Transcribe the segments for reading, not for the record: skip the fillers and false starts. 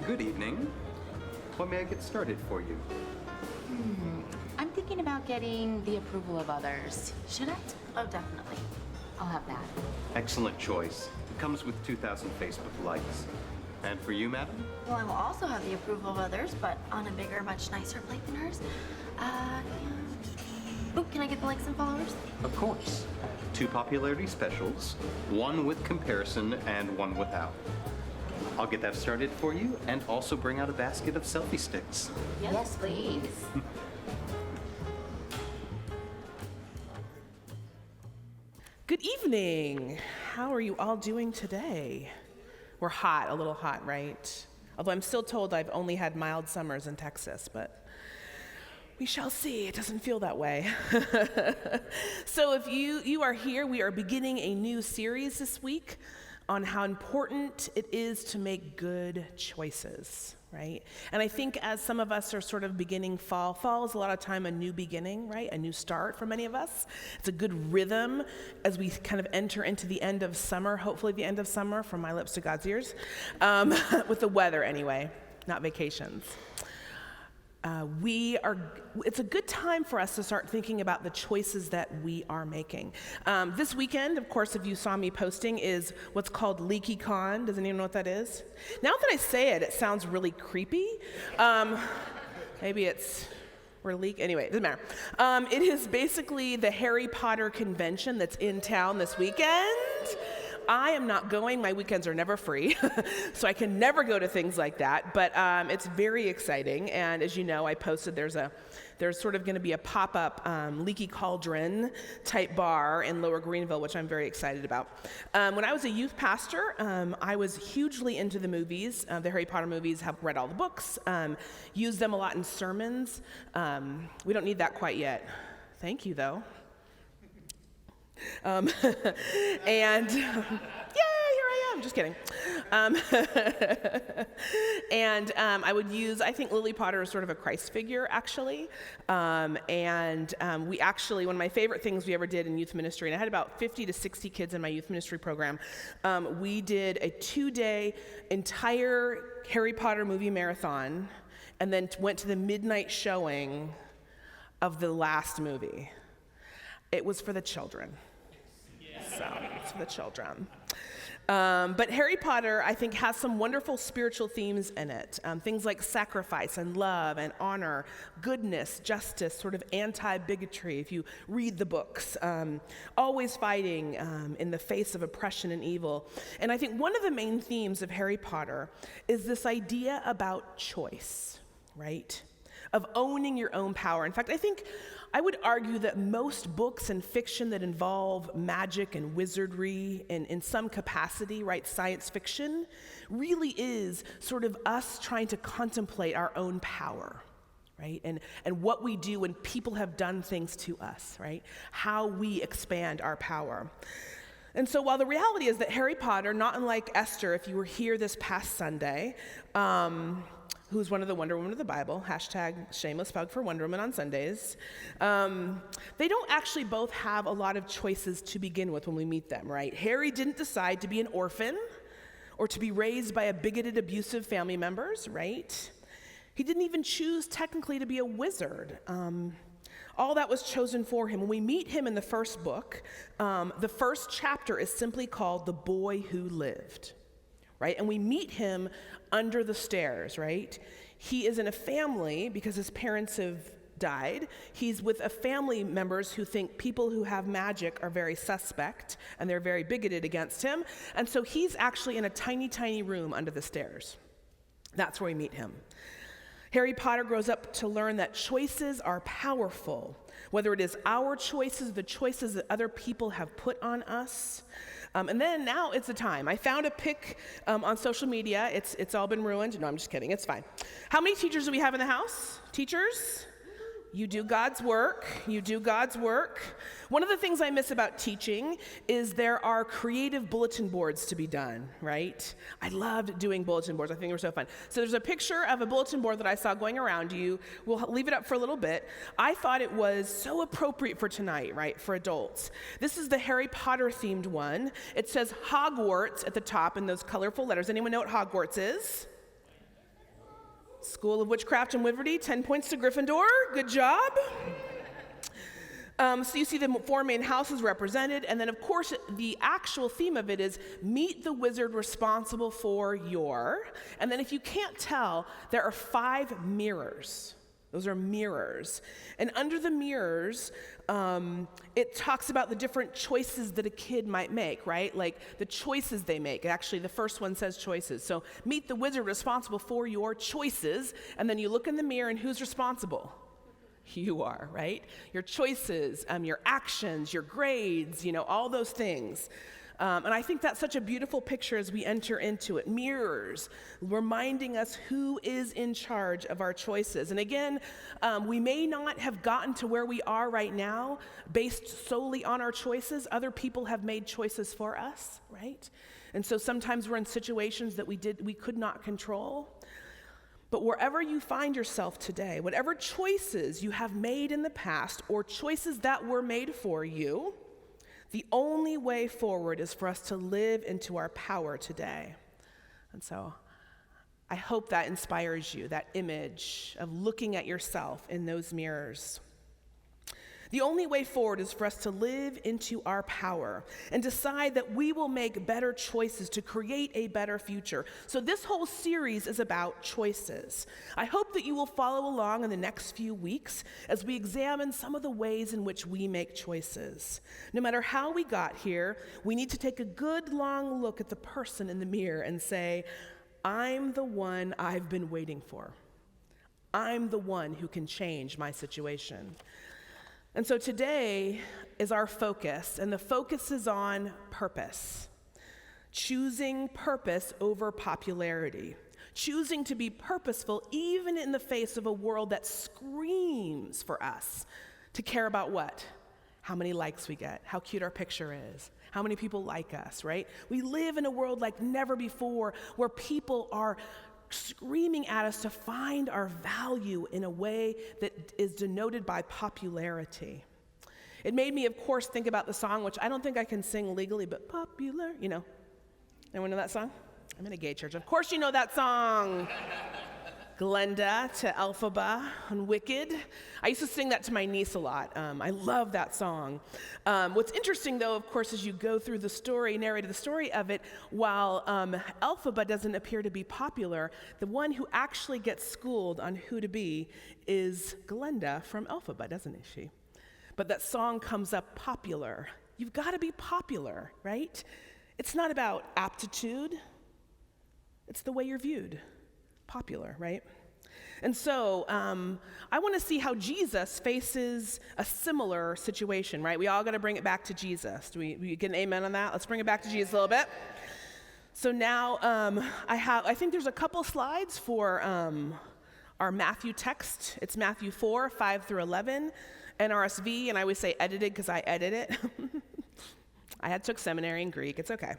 Good evening. What may I get started for you? I'm thinking about getting the approval of others. Should I? Oh, definitely. I'll have that. Excellent choice. It comes with 2,000 Facebook likes. And for you, madam? Well, I will also have the approval of others, but on a bigger, much nicer plate than hers. Oh, can I get the likes and followers? Of course. 2 popularity specials, 1 with comparison and 1 without. I'll get that started for you and also bring out a basket of selfie sticks. Yes, please. Good evening. How are you all doing today? We're hot, a little hot, right? Although I'm still told I've only had mild summers in Texas, but we shall see. It doesn't feel that way. So if you are here, we are beginning a new series this week on how important it is to make good choices, right? And I think as some of us are sort of beginning fall is a lot of time a new beginning, right? A new start for many of us. It's a good rhythm as we kind of enter into the end of summer, hopefully the end of summer, from my lips to God's ears, with the weather anyway, not vacations. It's a good time for us to start thinking about the choices that we are making. This weekend, of course, if you saw me posting, is what's called LeakyCon. Does anyone know what that is? Now that I say it, it sounds really creepy. Maybe we're anyway, it doesn't matter. It is basically the Harry Potter convention that's in town this weekend. I am not going. My weekends are never free, so I can never go to things like that. But it's very exciting. And as you know, I posted there's sort of going to be a pop-up Leaky Cauldron type bar in Lower Greenville, which I'm very excited about. When I was a youth pastor, I was hugely into the movies. The Harry Potter movies. Have read all the books. Used them a lot in sermons. We don't need that quite yet. Thank you, though. And yay, here I am, just kidding. And I would use, I think Lily Potter is sort of a Christ figure, actually. We actually, one of my favorite things we ever did in youth ministry, and I had about 50 to 60 kids in my youth ministry program, we did a 2-day entire Harry Potter movie marathon, and then went to the midnight showing of the last movie. It was for the children. So it's for the children. But Harry Potter, I think, has some wonderful spiritual themes in it. Things like sacrifice and love and honor, goodness, justice, sort of anti-bigotry, if you read the books. Always fighting in the face of oppression and evil. And I think one of the main themes of Harry Potter is this idea about choice, right? Of owning your own power. In fact, I would argue that most books and fiction that involve magic and wizardry and in some capacity, right, science fiction, really is sort of us trying to contemplate our own power, right? And what we do when people have done things to us, right? How we expand our power. And so while the reality is that Harry Potter, not unlike Esther, if you were here this past Sunday, who's one of the Wonder Women of the Bible, # shameless plug for Wonder Woman on Sundays. They don't actually both have a lot of choices to begin with when we meet them, right? Harry didn't decide to be an orphan or to be raised by a bigoted, abusive family members, right? He didn't even choose technically to be a wizard. All that was chosen for him. When we meet him in the first book, the first chapter is simply called The Boy Who Lived. Right? And we meet him under the stairs, right? He is in a family because his parents have died. He's with a family members who think people who have magic are very suspect and they're very bigoted against him. And so he's actually in a tiny, tiny room under the stairs. That's where we meet him. Harry Potter grows up to learn that choices are powerful, whether it is our choices, the choices that other people have put on us. And then now it's the time. I found a pic on social media. It's all been ruined. No, I'm just kidding. It's fine. How many teachers do we have in the house? Teachers? You do God's work. You do God's work. One of the things I miss about teaching is there are creative bulletin boards to be done, right? I loved doing bulletin boards. I think they were so fun. So there's a picture of a bulletin board that I saw going around you. We'll leave it up for a little bit. I thought it was so appropriate for tonight, right, for adults. This is the Harry Potter themed one. It says Hogwarts at the top in those colorful letters. Anyone know what Hogwarts is? School of Witchcraft and Wizardry, 10 points to Gryffindor. Good job. So you see the 4 main houses represented, and then of course the actual theme of it is meet the wizard responsible for your, and then if you can't tell, there are 5 mirrors. Those are mirrors. And under the mirrors, it talks about the different choices that a kid might make, right? Like the choices they make. Actually, the first one says choices. So meet the wizard responsible for your choices, and then you look in the mirror and who's responsible? You are, right? Your choices, your actions, your grades, all those things. And I think that's such a beautiful picture as we enter into it. Mirrors, reminding us who is in charge of our choices. And again, we may not have gotten to where we are right now based solely on our choices. Other people have made choices for us, right? And so sometimes we're in situations that we could not control. But wherever you find yourself today, whatever choices you have made in the past or choices that were made for you, the only way forward is for us to live into our power today. And so I hope that inspires you, that image of looking at yourself in those mirrors. The only way forward is for us to live into our power and decide that we will make better choices to create a better future. So this whole series is about choices. I hope that you will follow along in the next few weeks as we examine some of the ways in which we make choices. No matter how we got here, we need to take a good long look at the person in the mirror and say, I'm the one I've been waiting for. I'm the one who can change my situation. And so today is our focus, and the focus is on purpose. Choosing purpose over popularity. Choosing to be purposeful even in the face of a world that screams for us to care about what? How many likes we get, how cute our picture is, how many people like us, right? We live in a world like never before where people are screaming at us to find our value in a way that is denoted by popularity. It made me, of course, think about the song, which I don't think I can sing legally, but popular, Anyone know that song? I'm in a gay church. Of course you know that song. Glenda to Elphaba on Wicked. I used to sing that to my niece a lot. I love that song. What's interesting, though, of course, as you go through the story, narrated the story of it, while Elphaba doesn't appear to be popular, the one who actually gets schooled on who to be is Glenda from Elphaba, doesn't she? But that song comes up popular. You've got to be popular, right? It's not about aptitude. It's the way you're viewed. Popular, right? And so I want to see how Jesus faces a similar situation, right? We all got to bring it back to Jesus. Do we get an amen on that? Let's bring it back to Jesus a little bit. So now I think there's a couple slides for our Matthew text. It's Matthew 4, 5 through 11, NRSV, and I always say edited because I edit it. I took seminary in Greek. It's okay.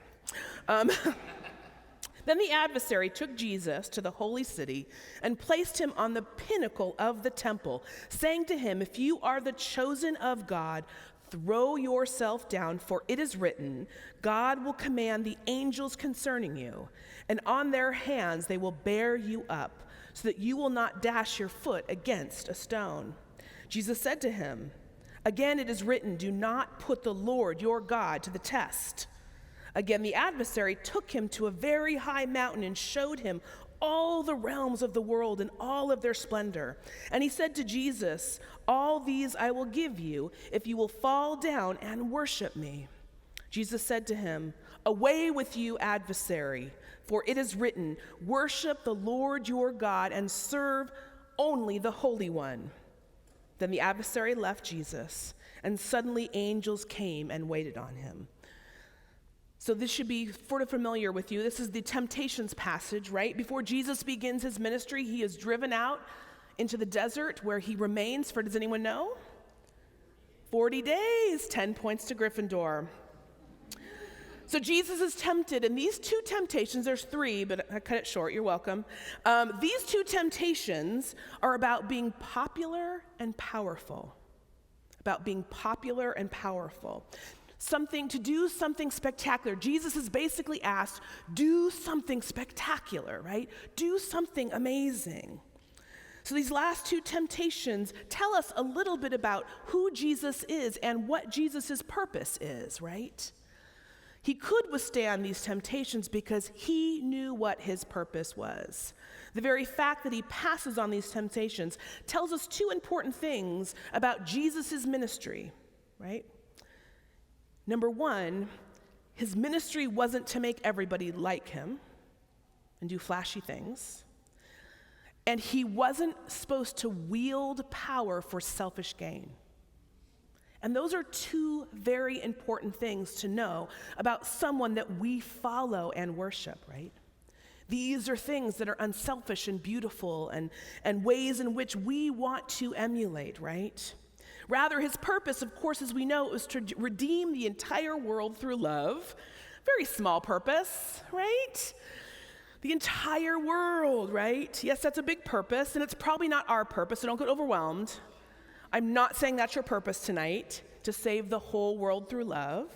Then the adversary took Jesus to the holy city and placed him on the pinnacle of the temple, saying to him, "If you are the chosen of God, throw yourself down, for it is written, God will command the angels concerning you, and on their hands they will bear you up, so that you will not dash your foot against a stone." Jesus said to him, "Again it is written, do not put the Lord your God to the test." Again, the adversary took him to a very high mountain and showed him all the realms of the world and all of their splendor. And he said to Jesus, "All these I will give you if you will fall down and worship me." Jesus said to him, "Away with you, adversary, for it is written, worship the Lord your God and serve only the Holy One." Then the adversary left Jesus, and suddenly angels came and waited on him. So this should be sort of familiar with you. This is the temptations passage, right? Before Jesus begins his ministry, he is driven out into the desert where he remains for, does anyone know? 40 days, 10 points to Gryffindor. So Jesus is tempted, and these two temptations, there's 3, but I cut it short, you're welcome. These 2 temptations are about being popular and powerful. About being popular and powerful. To do something spectacular. Jesus is basically asked, do something spectacular, right? Do something amazing. So these last two temptations tell us a little bit about who Jesus is and what Jesus' purpose is, right? He could withstand these temptations because he knew what his purpose was. The very fact that he passes on these temptations tells us two important things about Jesus' ministry, right? Number one, his ministry wasn't to make everybody like him and do flashy things. And he wasn't supposed to wield power for selfish gain. And those are two very important things to know about someone that we follow and worship, right? These are things that are unselfish and beautiful and ways in which we want to emulate, right? Rather, his purpose, of course, as we know, was to redeem the entire world through love. Very small purpose, right? The entire world, right? Yes, that's a big purpose, and it's probably not our purpose, so don't get overwhelmed. I'm not saying that's your purpose tonight, to save the whole world through love.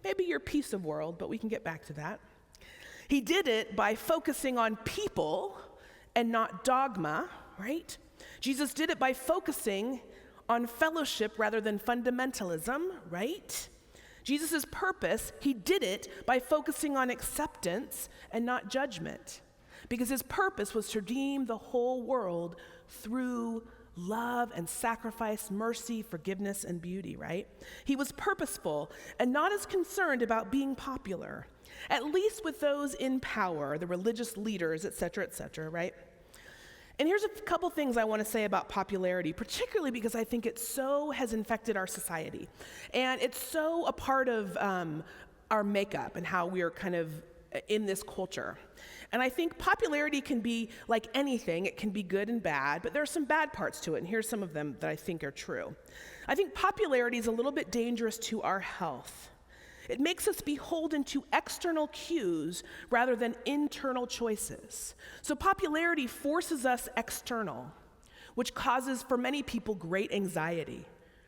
Maybe your piece of world, but we can get back to that. He did it by focusing on people and not dogma, right? Jesus did it by focusing on fellowship rather than fundamentalism, right? Jesus' purpose, he did it by focusing on acceptance and not judgment, because his purpose was to redeem the whole world through love and sacrifice, mercy, forgiveness, and beauty, right? He was purposeful and not as concerned about being popular, at least with those in power, the religious leaders, et cetera, right? And here's a couple things I want to say about popularity, particularly because I think it so has infected our society. And it's so a part of our makeup and how we are kind of in this culture. And I think popularity can be like anything. It can be good and bad, but there are some bad parts to it, and here's some of them that I think are true. I think popularity is a little bit dangerous to our health. It makes us beholden to external cues rather than internal choices. So popularity forces us external, which causes for many people great anxiety,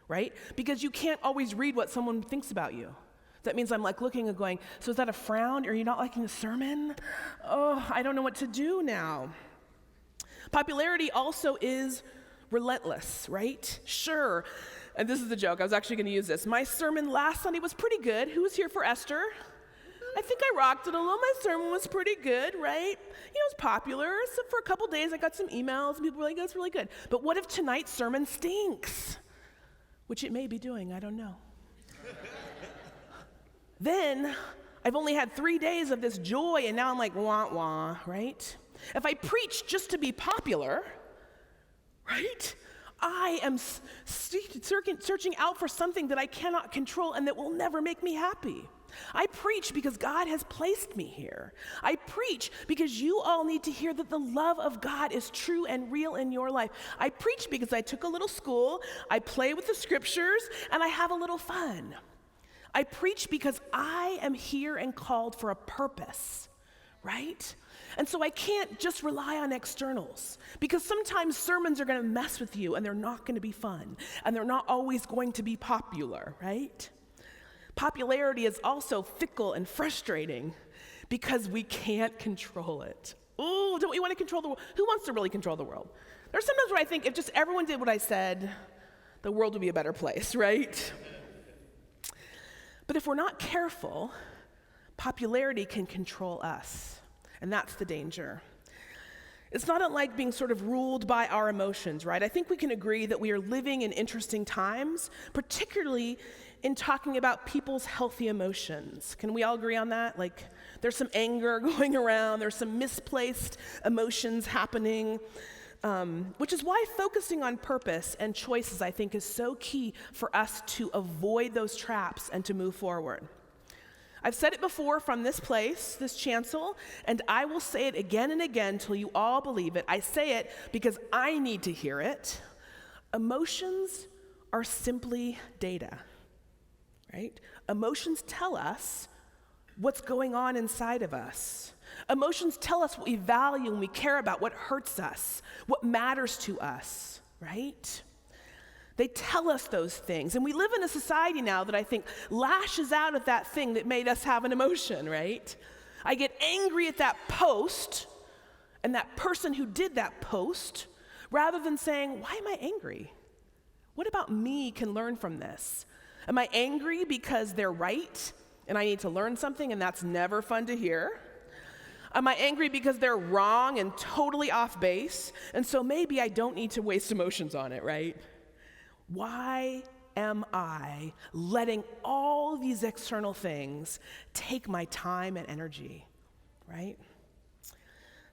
right? Because you can't always read what someone thinks about you. That means I'm like looking and going, so is that a frown? Are you not liking the sermon? Oh, I don't know what to do now. Popularity also is relentless, right? Sure. And this is the joke. I was actually going to use this. My sermon last Sunday was pretty good. Who was here for Esther? I think I rocked it a little. My sermon was pretty good, right? You know, it was popular. So for a couple days, I got some emails, and people were like, that's really good. But what if tonight's sermon stinks? Which it may be doing. I don't know. Then I've only had 3 days of this joy, and now I'm like, wah, wah, right? If I preach just to be popular, right? I am searching out for something that I cannot control and that will never make me happy. I preach because God has placed me here. I preach because you all need to hear that the love of God is true and real in your life. I preach because I took a little school, I play with the scriptures, and I have a little fun. I preach because I am here and called for a purpose, right? And so I can't just rely on externals, because sometimes sermons are going to mess with you and they're not going to be fun and they're not always going to be popular, right? Popularity is also fickle and frustrating because we can't control it. Ooh, don't we want to control the world? Who wants to really control the world? There's sometimes where I think if just everyone did what I said, the world would be a better place, right? But if we're not careful, popularity can control us. And that's the danger. It's not unlike being sort of ruled by our emotions, right? I think we can agree that we are living in interesting times, particularly in talking about people's healthy emotions. Can we all agree on that? Like, there's some anger going around, there's some misplaced emotions happening, which is why focusing on purpose and choices, I think, is so key for us to avoid those traps and to move forward. I've said it before from this place, this chancel, and I will say it again and again till you all believe it. I say it because I need to hear it. Emotions are simply data, right? Emotions tell us what's going on inside of us. Emotions tell us what we value and we care about, what hurts us, what matters to us, right? They tell us those things. And we live in a society now that I think lashes out at that thing that made us have an emotion, right? I get angry at that post, and that person who did that post rather than saying, why am I angry? What about me can learn from this? Am I angry because they're right and I need to learn something and that's never fun to hear? Am I angry because they're wrong and totally off base and so maybe I don't need to waste emotions on it, right? Why am I letting all these external things take my time and energy, right?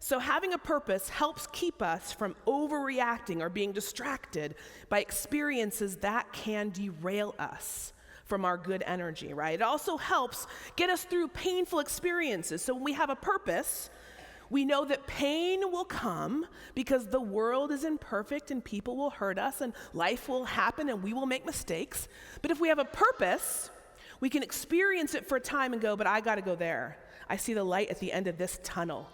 So having a purpose helps keep us from overreacting or being distracted by experiences that can derail us from our good energy, right? It also helps get us through painful experiences. So when we have a purpose, we know that pain will come because the world is imperfect and people will hurt us and life will happen and we will make mistakes. But if we have a purpose, we can experience it for a time and go, but I gotta go there. I see the light at the end of this tunnel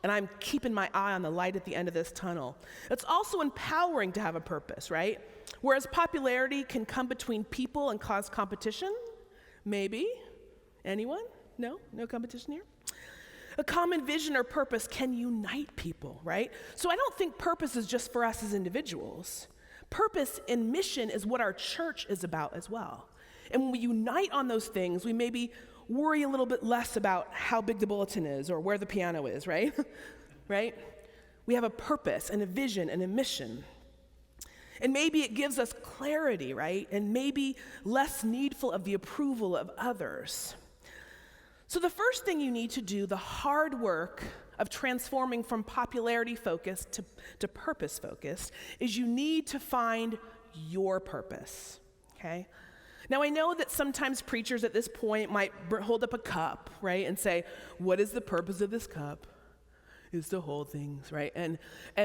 and I'm keeping my eye on the light at the end of this tunnel. It's also empowering to have a purpose, right? Whereas popularity can come between people and cause competition, maybe. Anyone? No competition here? A common vision or purpose can unite people, right? So I don't think purpose is just for us as individuals. Purpose and mission is what our church is about as well. And when we unite on those things, we maybe worry a little bit less about how big the bulletin is or where the piano is, right? Right? We have a purpose and a vision and a mission. And maybe it gives us clarity, right? And maybe less needful of the approval of others. So the first thing you need to do, the hard work of transforming from popularity focused to purpose focused, is you need to find your purpose, okay? Now I know that sometimes preachers at this point might hold up a cup, right, and say, what is the purpose of this cup? Is to hold things, right? And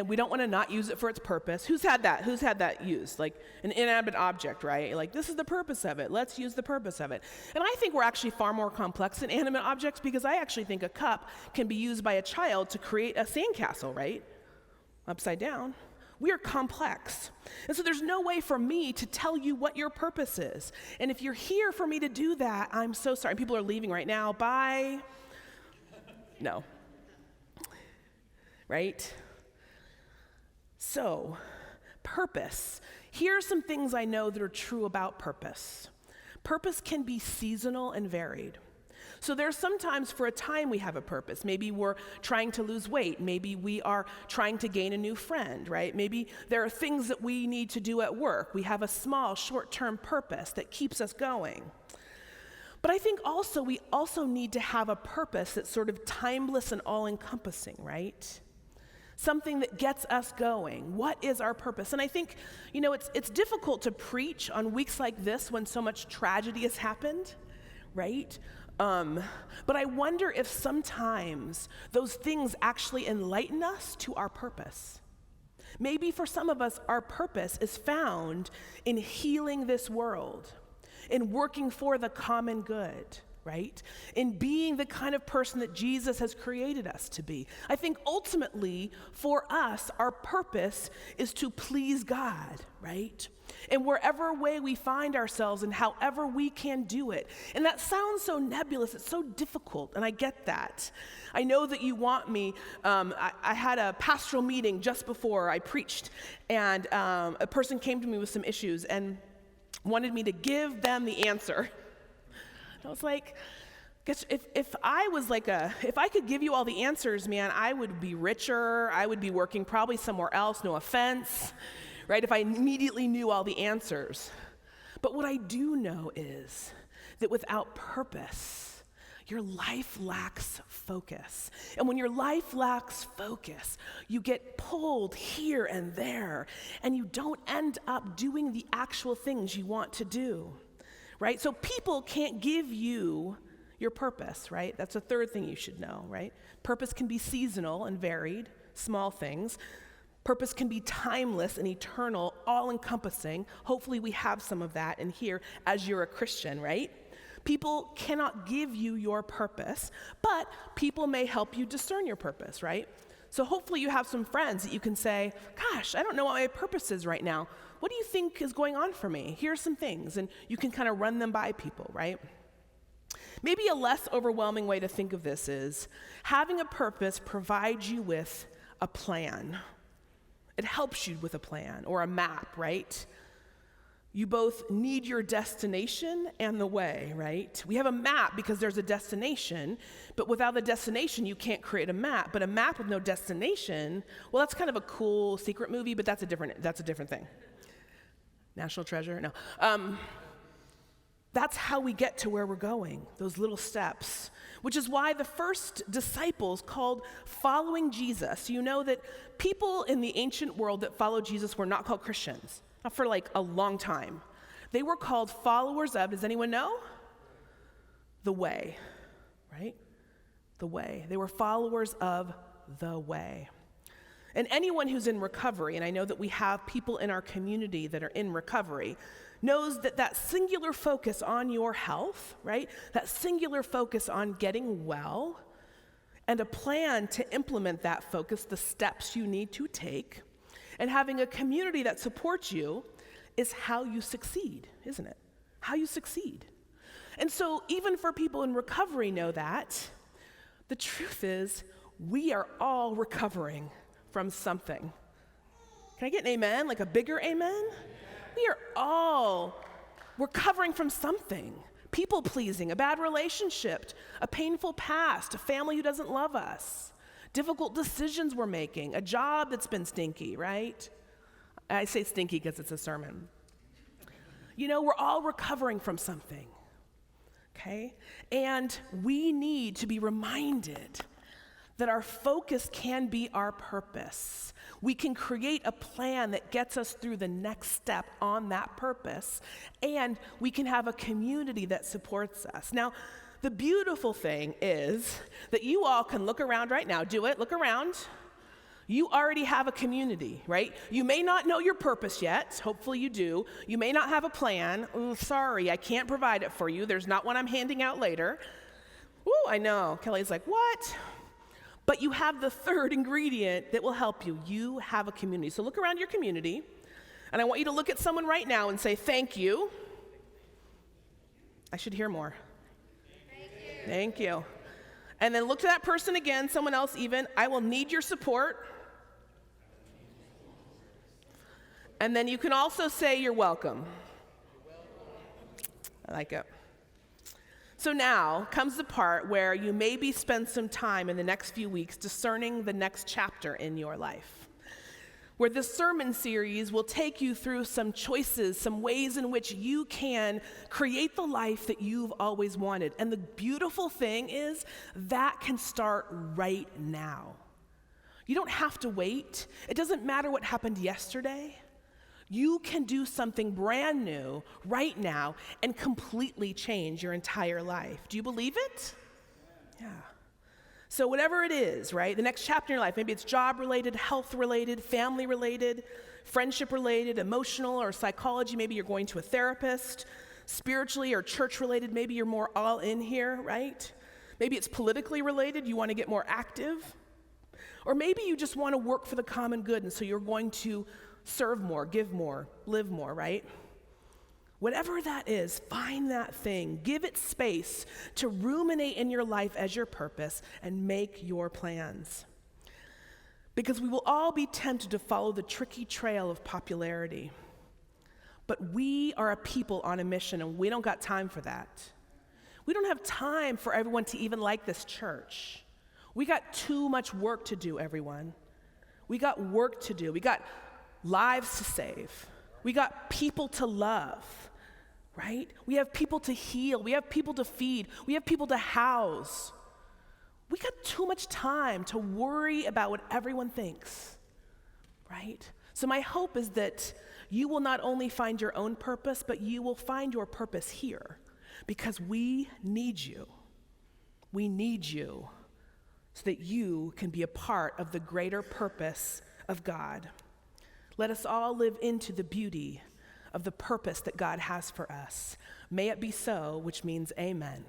we don't want to not use it for its purpose. Who's had that? Who's had that used? Like an inanimate object, right? Like this is the purpose of it. Let's use the purpose of it. And I think we're actually far more complex than animate objects because I actually think a cup can be used by a child to create a sandcastle, right? Upside down. We are complex. And so there's no way for me to tell you what your purpose is. And if you're here for me to do that, I'm so sorry. People are leaving right now. Bye. No. Right? So, purpose. Here are some things I know that are true about purpose. Purpose can be seasonal and varied. So there's sometimes for a time we have a purpose. Maybe we're trying to lose weight. Maybe we are trying to gain a new friend, right? Maybe there are things that we need to do at work. We have a small, short-term purpose that keeps us going. But I think also we also need to have a purpose that's sort of timeless and all-encompassing, right? Something that gets us going. What is our purpose? And I think, it's difficult to preach on weeks like this when so much tragedy has happened, right? But I wonder if sometimes those things actually enlighten us to our purpose. Maybe for some of us, our purpose is found in healing this world, in working for the common good, right? In being the kind of person that Jesus has created us to be. I think ultimately, for us, our purpose is to please God, right? In wherever way we find ourselves and however we can do it. And that sounds so nebulous, it's so difficult, and I get that. I know that you want me, I had a pastoral meeting just before I preached, and a person came to me with some issues and wanted me to give them the answer. I was like, if I could give you all the answers, man, I would be richer. I would be working probably somewhere else, no offense, right? If I immediately knew all the answers. But what I do know is that without purpose, your life lacks focus. And when your life lacks focus, you get pulled here and there, and you don't end up doing the actual things you want to do. Right? So people can't give you your purpose, right? That's a third thing you should know, right? Purpose can be seasonal and varied, small things. Purpose can be timeless and eternal, all-encompassing. Hopefully we have some of that in here as you're a Christian, right? People cannot give you your purpose, but people may help you discern your purpose, right? So hopefully you have some friends that you can say, gosh, I don't know what my purpose is right now. What do you think is going on for me? Here's some things, and you can kind of run them by people, right? Maybe a less overwhelming way to think of this is having a purpose provides you with a plan. It helps you with a plan or a map, right? You both need your destination and the way, right? We have a map because there's a destination, but without the destination, you can't create a map. But a map with no destination, well, that's kind of a cool secret movie, but that's a different thing. National Treasure? No. That's how we get to where we're going, those little steps, which is why the first disciples called following Jesus. You know that people in the ancient world that followed Jesus were not called Christians, not for like a long time. They were called followers of, does anyone know? The way, right? The way. They were followers of the way. And anyone who's in recovery, and I know that we have people in our community that are in recovery, knows that that singular focus on your health, right? That singular focus on getting well, and a plan to implement that focus, the steps you need to take, and having a community that supports you is how you succeed, isn't it? How you succeed. And so even for people in recovery know that, the truth is we are all recovering from something. Can I get an amen? Like a bigger amen? We are all recovering from something. People pleasing, a bad relationship, a painful past, a family who doesn't love us, difficult decisions we're making, a job that's been stinky, right? I say stinky because it's a sermon. You know, we're all recovering from something, okay? And we need to be reminded that our focus can be our purpose. We can create a plan that gets us through the next step on that purpose, and we can have a community that supports us. Now, the beautiful thing is that you all can look around right now. Do it, look around. You already have a community, right? You may not know your purpose yet. Hopefully you do. You may not have a plan. Oh, sorry, I can't provide it for you. There's not one I'm handing out later. Ooh, I know. Kelly's like, what? But you have the third ingredient that will help you. You have a community. So look around your community, and I want you to look at someone right now and say, thank you. I should hear more. Thank you. And then look to that person again, someone else even. I will need your support. And then you can also say you're welcome. I like it. So now comes the part where you maybe spend some time in the next few weeks discerning the next chapter in your life, where this sermon series will take you through some choices, some ways in which you can create the life that you've always wanted. And the beautiful thing is that can start right now. You don't have to wait. It doesn't matter what happened yesterday. You can do something brand new right now and completely change your entire life. Do you believe it? Yeah. So whatever it is, right? The next chapter in your life, maybe it's job-related, health-related, family-related, friendship-related, emotional or psychology. Maybe you're going to a therapist, spiritually or church-related. Maybe you're more all in here, right? Maybe it's politically related. You want to get more active. Or maybe you just want to work for the common good, and so you're going to serve more, give more, live more, right? Whatever that is, find that thing. Give it space to ruminate in your life as your purpose and make your plans. Because we will all be tempted to follow the tricky trail of popularity. But we are a people on a mission, and we don't got time for that. We don't have time for everyone to even like this church. We got too much work to do, everyone. We got work to do. We got lives to save. We got people to love, right? We have people to heal. We have people to feed. We have people to house. We got too much time to worry about what everyone thinks, right? So my hope is that you will not only find your own purpose, but you will find your purpose here, because we need you. We need you so that you can be a part of the greater purpose of God. Let us all live into the beauty of the purpose that God has for us. May it be so, which means amen.